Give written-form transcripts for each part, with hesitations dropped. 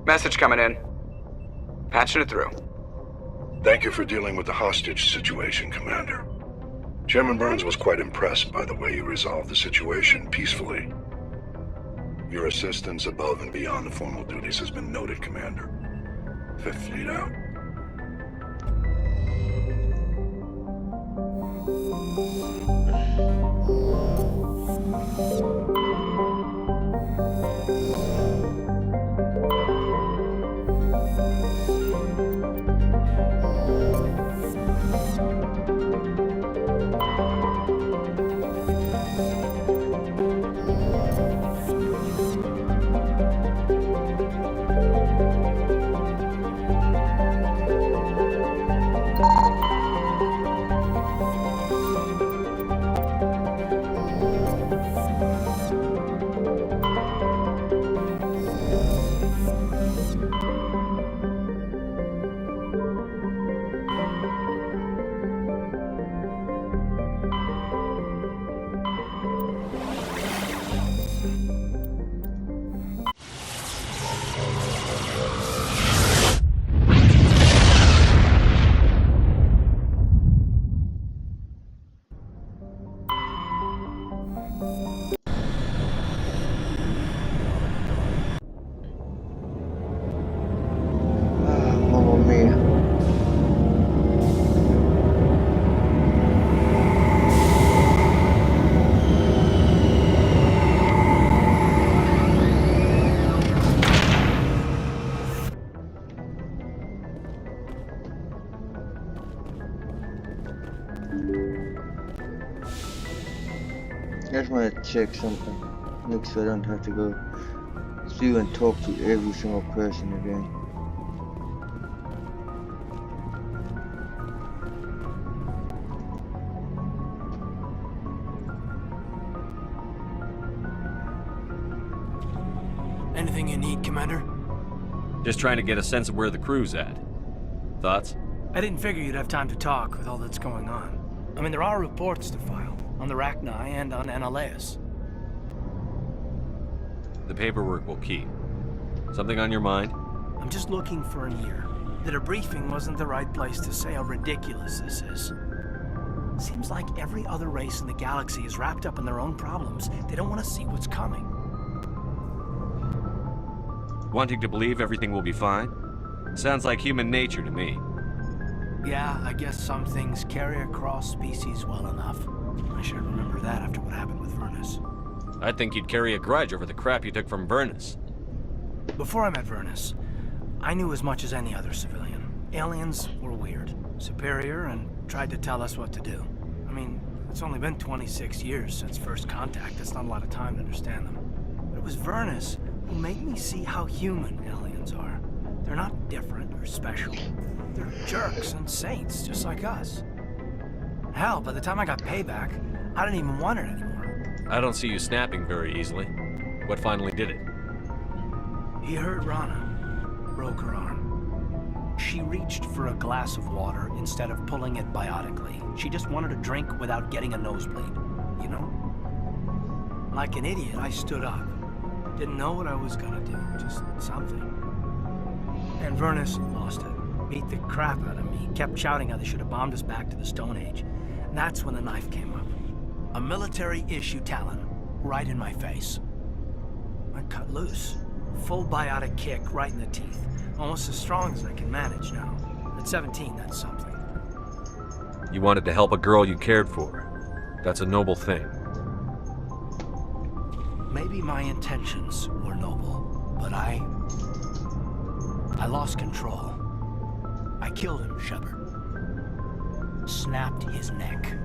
Message coming in. Patching it through. Thank you for dealing with the hostage situation, Commander. Chairman Burns was quite impressed by the way you resolved the situation peacefully. Your assistance above and beyond the formal duties has been noted, Commander. Fifth Fleet out. Mamma mia. I just want to check something. Make sure I don't have to go through and talk to every single person again. Anything you need, Commander? Just trying to get a sense of where the crew's at. Thoughts? I didn't figure you'd have time to talk with all that's going on. I mean, there are reports to file on the Rachni and on Annihilus. The paperwork will keep. Something on your mind? I'm just looking for an ear. The debriefing wasn't the right place to say how ridiculous this is. Seems like every other race in the galaxy is wrapped up in their own problems. They don't want to see what's coming. Wanting to believe everything will be fine? Sounds like human nature to me. Yeah, I guess some things carry across species well enough. I should remember that after what happened with Vernus. I'd think you'd carry a grudge over the crap you took from Vernus. Before I met Vernus, I knew as much as any other civilian. Aliens were weird, superior, and tried to tell us what to do. I mean, it's only been 26 years since first contact. That's not a lot of time to understand them. But it was Vernus who made me see how human aliens are. They're not different or special. They're jerks and saints, just like us. Hell, by the time I got payback, I didn't even want it anymore. I don't see you snapping very easily. What finally did it? He hurt Rana, broke her arm. She reached for a glass of water instead of pulling it biotically. She just wanted a drink without getting a nosebleed, you know? Like an idiot, I stood up. Didn't know what I was gonna do, just something. And Vernus lost it. Beat the crap out of me. Kept shouting how they should have bombed us back to the Stone Age. And that's when the knife came up. A military-issue Talon, right in my face. I cut loose. Full biotic kick right in the teeth. Almost as strong as I can manage now. At 17, that's something. You wanted to help a girl you cared for. That's a noble thing. Maybe my intentions were noble, but I lost control. I killed him, Shepard. Snapped his neck.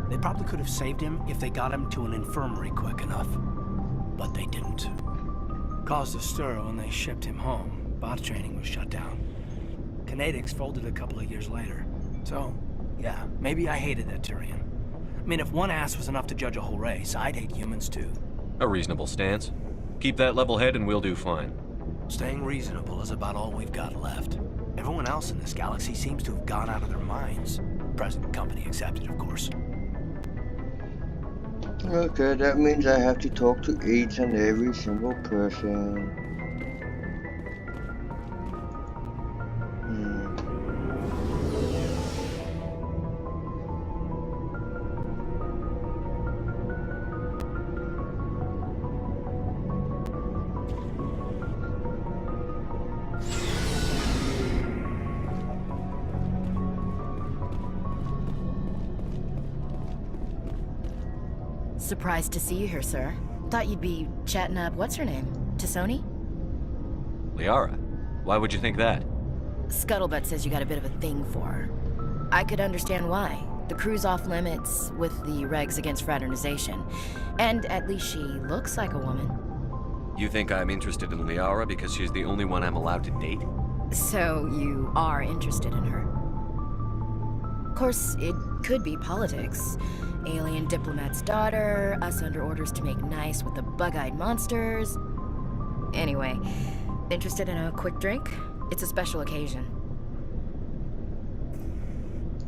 They probably could have saved him if they got him to an infirmary quick enough. But they didn't. Caused a stir when they shipped him home. Bot training was shut down. Kinetics folded a couple of years later. So, yeah, maybe I hated that Turian. I mean, if one ass was enough to judge a whole race, I'd hate humans too. A reasonable stance. Keep that level head and we'll do fine. Staying reasonable is about all we've got left. Everyone else in this galaxy seems to have gone out of their minds. Present company accepted, of course. Okay, that means I have to talk to each and every single person. Surprised to see you here, sir. Thought you'd be chatting up what's-her-name? T'Soni? Liara, why would you think that? Scuttlebutt says you got a bit of a thing for her. I could understand why. The crew's off limits with the regs against fraternization. And at least she looks like a woman. You think I'm interested in Liara because she's the only one I'm allowed to date? So you are interested in her. Of course, it could be politics. Alien diplomat's daughter, us under orders to make nice with the bug-eyed monsters. Anyway, interested in a quick drink? It's a special occasion.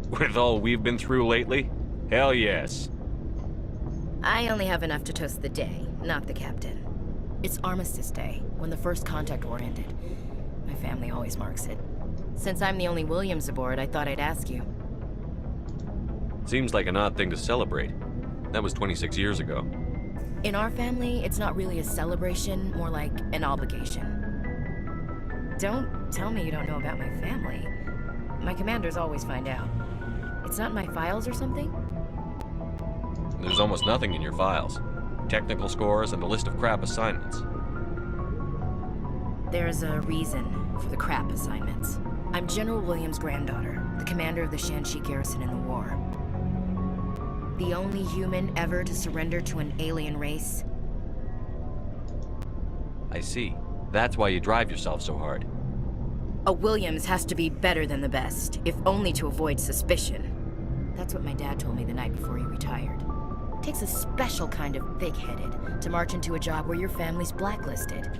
With all we've been through lately? Hell yes. I only have enough to toast the day, not the captain. It's Armistice Day, when the first contact war ended. My family always marks it. Since I'm the only Williams aboard, I thought I'd ask you. Seems like an odd thing to celebrate. That was 26 years ago. In our family, it's not really a celebration, more like an obligation. Don't tell me you don't know about my family. My commanders always find out. It's not in my files or something? There's almost nothing in your files. Technical scores and a list of crap assignments. There's a reason for the crap assignments. I'm General Williams' granddaughter, the commander of the Shanxi garrison in the war. The only human ever to surrender to an alien race. I see. That's why you drive yourself so hard. A Williams has to be better than the best, if only to avoid suspicion. That's what my dad told me the night before he retired. It takes a special kind of thick-headed to march into a job where your family's blacklisted.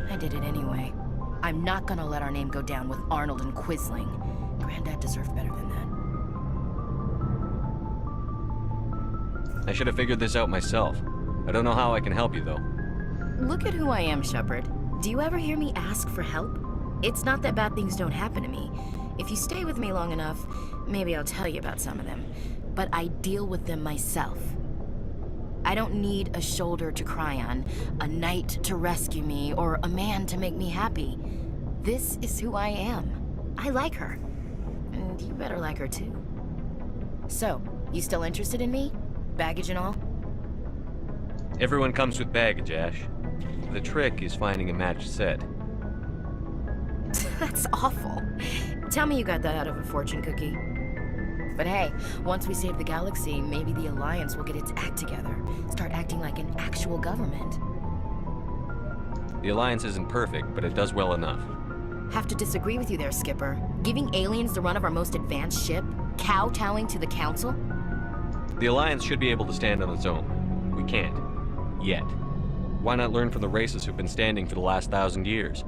I did it anyway. I'm not gonna let our name go down with Arnold and Quisling. Granddad deserved better than that. I should have figured this out myself. I don't know how I can help you, though. Look at who I am, Shepard. Do you ever hear me ask for help? It's not that bad things don't happen to me. If you stay with me long enough, maybe I'll tell you about some of them. But I deal with them myself. I don't need a shoulder to cry on, a knight to rescue me, or a man to make me happy. This is who I am. I like her. And you better like her too. So, you still interested in me? Baggage and all? Everyone comes with baggage, Ash. The trick is finding a matched set. That's awful. Tell me you got that out of a fortune cookie. But hey, once we save the galaxy, maybe the Alliance will get its act together. Start acting like an actual government. The Alliance isn't perfect, but it does well enough. Have to disagree with you there, Skipper. Giving aliens the run of our most advanced ship? Kowtowing to the Council? The Alliance should be able to stand on its own. We can't. Yet. Why not learn from the races who've been standing for the last 1,000 years?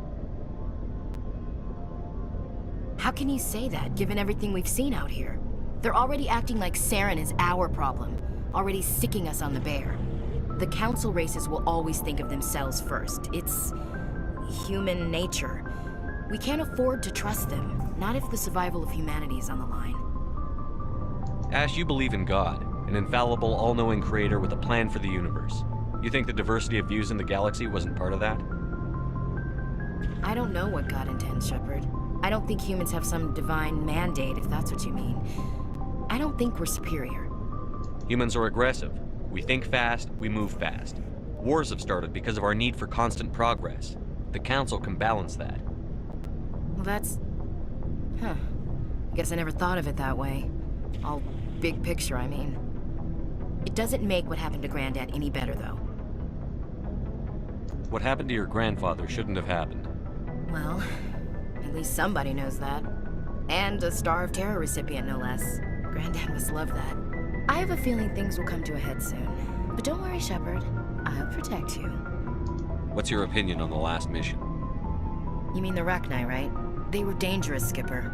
How can you say that, given everything we've seen out here? They're already acting like Saren is our problem, already sticking us on the bear. The Council races will always think of themselves first. It's human nature. We can't afford to trust them, not if the survival of humanity is on the line. Ash, you believe in God, an infallible, all-knowing creator with a plan for the universe. You think the diversity of views in the galaxy wasn't part of that? I don't know what God intends, Shepard. I don't think humans have some divine mandate, if that's what you mean. I don't think we're superior. Humans are aggressive. We think fast, we move fast. Wars have started because of our need for constant progress. The Council can balance that. Well, that's... Huh. Guess I never thought of it that way. All big picture, I mean. It doesn't make what happened to Granddad any better, though. What happened to your grandfather shouldn't have happened. Well, at least somebody knows that. And a Star of Terror recipient, no less. Granddad must love that. I have a feeling things will come to a head soon. But don't worry, Shepard. I'll protect you. What's your opinion on the last mission? You mean the Rachni, right? They were dangerous, Skipper.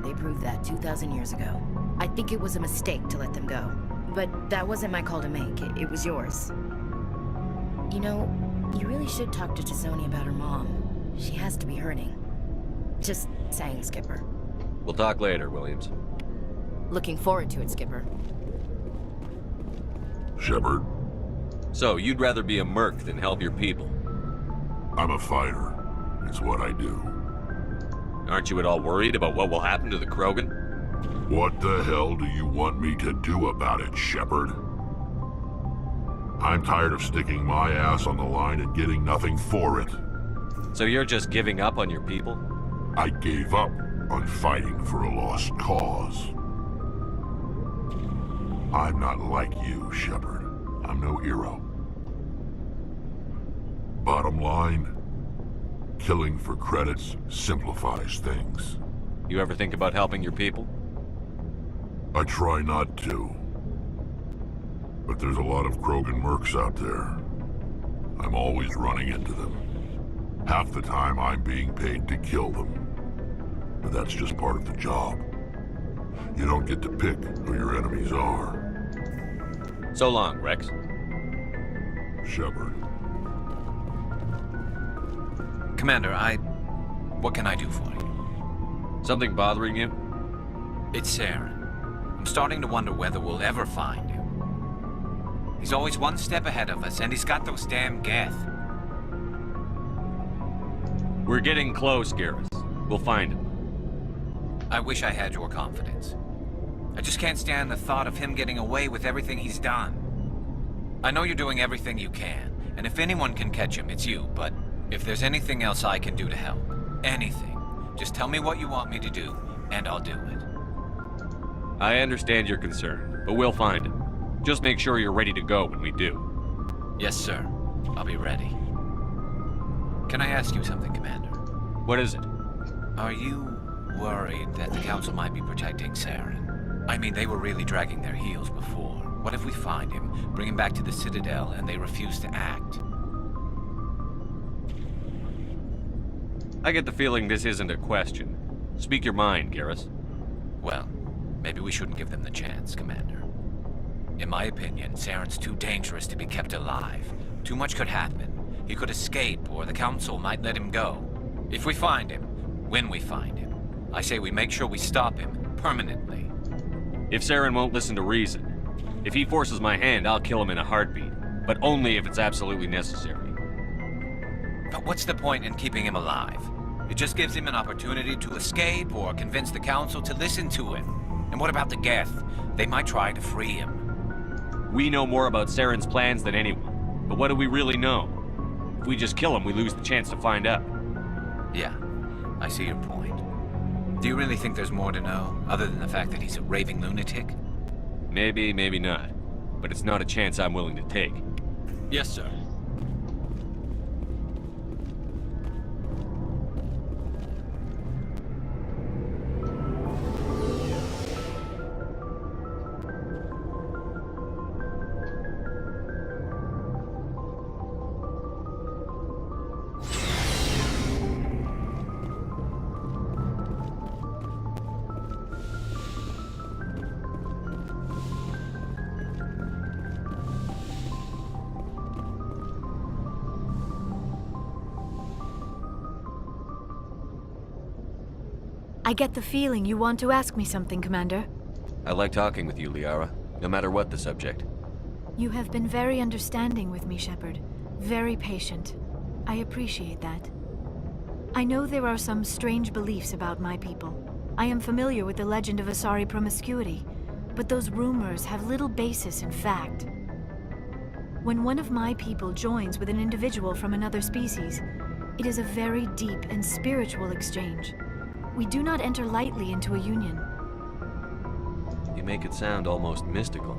They proved that 2,000 years ago. I think it was a mistake to let them go. But that wasn't my call to make. It was yours. You know, you really should talk to T'Soni about her mom. She has to be hurting. Just saying, Skipper. We'll talk later, Williams. Looking forward to it, Skipper. Shepard, So, you'd rather be a merc than help your people? I'm a fighter. It's what I do. Aren't you at all worried about what will happen to the Krogan? What the hell do you want me to do about it, Shepard? I'm tired of sticking my ass on the line and getting nothing for it. So you're just giving up on your people? I gave up on fighting for a lost cause. I'm not like you, Shepard. I'm no hero. Bottom line, killing for credits simplifies things. You ever think about helping your people? I try not to. But there's a lot of Krogan mercs out there. I'm always running into them. Half the time I'm being paid to kill them. But that's just part of the job. You don't get to pick who your enemies are. So long, Rex. Shepard. Commander, what can I do for you? Something bothering you? It's Saren. I'm starting to wonder whether we'll ever find him. He's always one step ahead of us, and he's got those damn Geth. We're getting close, Garrus. We'll find him. I wish I had your confidence. I just can't stand the thought of him getting away with everything he's done. I know you're doing everything you can, and if anyone can catch him, it's you, but if there's anything else I can do to help, anything, just tell me what you want me to do, and I'll do it. I understand your concern, but we'll find him. Just make sure you're ready to go when we do. Yes, sir. I'll be ready. Can I ask you something, Commander? What is it? Are you worried that the Council might be protecting Saren? I mean, they were really dragging their heels before. What if we find him, bring him back to the Citadel, and they refuse to act? I get the feeling this isn't a question. Speak your mind, Garrus. Well, maybe we shouldn't give them the chance, Commander. In my opinion, Saren's too dangerous to be kept alive. Too much could happen. He could escape, or the Council might let him go. If we find him, when we find him, I say we make sure we stop him, permanently. If Saren won't listen to reason, if he forces my hand, I'll kill him in a heartbeat. But only if it's absolutely necessary. But what's the point in keeping him alive? It just gives him an opportunity to escape, or convince the Council to listen to him. And what about the Geth? They might try to free him. We know more about Saren's plans than anyone. But what do we really know? If we just kill him, we lose the chance to find out. Yeah, I see your point. Do you really think there's more to know, other than the fact that he's a raving lunatic? Maybe, maybe not. But it's not a chance I'm willing to take. Yes, sir. I get the feeling you want to ask me something, Commander. I like talking with you, Liara, no matter what the subject. You have been very understanding with me, Shepard. Very patient. I appreciate that. I know there are some strange beliefs about my people. I am familiar with the legend of Asari promiscuity, but those rumors have little basis in fact. When one of my people joins with an individual from another species, it is a very deep and spiritual exchange. We do not enter lightly into a union. You make it sound almost mystical.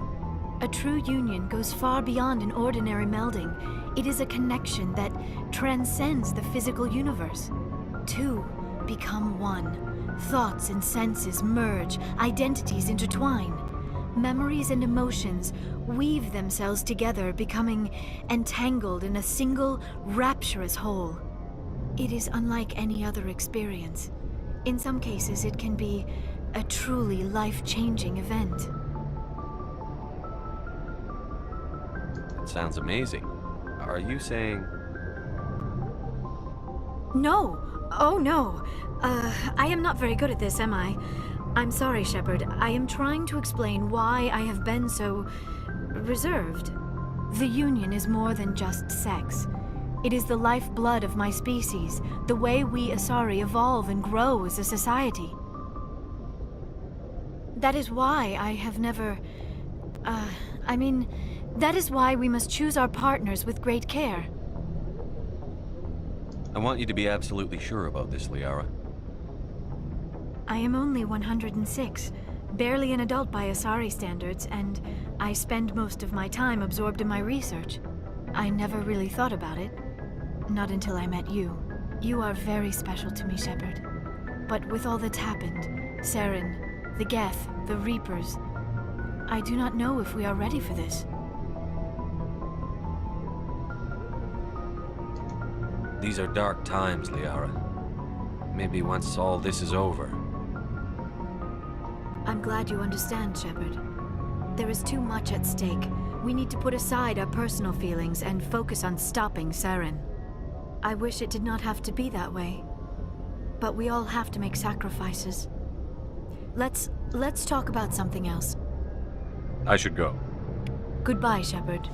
A true union goes far beyond an ordinary melding. It is a connection that transcends the physical universe. Two become one. Thoughts and senses merge, identities intertwine. Memories and emotions weave themselves together, becoming entangled in a single, rapturous whole. It is unlike any other experience. In some cases, it can be a truly life-changing event. It sounds amazing. Are you saying... No! Oh, no! I am not very good at this, am I? I'm sorry, Shepard. I am trying to explain why I have been so... reserved. The Union is more than just sex. It is the lifeblood of my species, the way we Asari evolve and grow as a society. That is why I have never... That is why we must choose our partners with great care. I want you to be absolutely sure about this, Liara. I am only 106, barely an adult by Asari standards, and I spend most of my time absorbed in my research. I never really thought about it. Not until I met you. You are very special to me, Shepard. But with all that's happened, Saren, the Geth, the Reapers, I do not know if we are ready for this. These are dark times, Liara. Maybe once all this is over. I'm glad you understand, Shepard. There is too much at stake. We need to put aside our personal feelings and focus on stopping Saren. I wish it did not have to be that way. But we all have to make sacrifices. Let's talk about something else. I should go. Goodbye, Shepard.